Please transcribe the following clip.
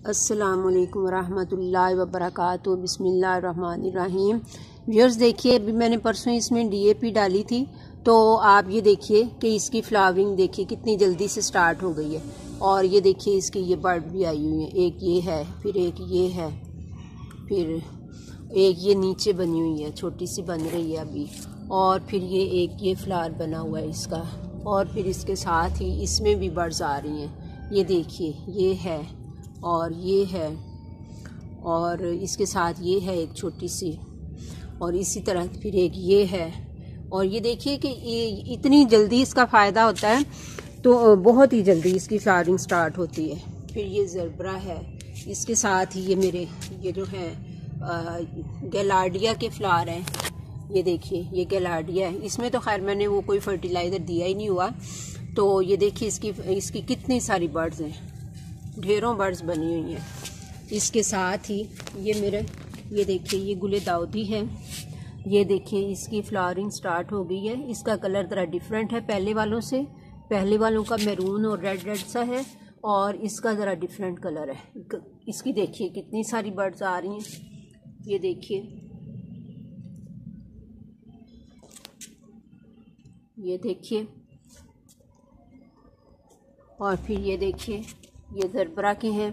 अस्सलामुअलैकुम रहमतुल्लाहि व बरकातुहू। बिस्मिल्लाहिर्रहमानिर्रहीम। व्यूअर्स देखिए, अभी मैंने परसों इसमें डीएपी डाली थी, तो आप ये देखिए कि इसकी फ्लावरिंग देखिए कितनी जल्दी से स्टार्ट हो गई है। और ये देखिए इसकी ये बर्ड भी आई हुई है, एक ये है, फिर एक ये है, फिर एक ये नीचे बनी हुई है, छोटी सी बन रही है अभी, और फिर ये एक ये फ्लावर बना हुआ है इसका, और फिर इसके साथ ही इसमें भी बर्ड्स आ रही हैं। ये देखिए ये है और ये है, और इसके साथ ये है एक छोटी सी, और इसी तरह फिर एक ये है। और ये देखिए कि ये इतनी जल्दी इसका फ़ायदा होता है, तो बहुत ही जल्दी इसकी फ्लावरिंग स्टार्ट होती है। फिर ये ज़रबरा है, इसके साथ ही ये मेरे ये जो है गैलार्डिया के फ्लावर हैं। ये देखिए ये गैलार्डिया है, इसमें तो खैर मैंने वो कोई फर्टिलाइज़र दिया ही नहीं हुआ। तो ये देखिए इसकी कितनी सारी बर्ड्स हैं, ढेरों बर्ड्स बनी हुई हैं। इसके साथ ही ये मेरे ये देखिए ये गुले दाऊदी है। ये देखिए इसकी फ्लावरिंग स्टार्ट हो गई है। इसका कलर ज़रा डिफरेंट है पहले वालों से, पहले वालों का मैरून और रेड रेड सा है, और इसका ज़रा डिफरेंट कलर है। इसकी देखिए कितनी सारी बर्ड्स आ रही हैं, ये देखिए, ये देखिए, और फिर ये देखिए ये ज़रबरा के हैं।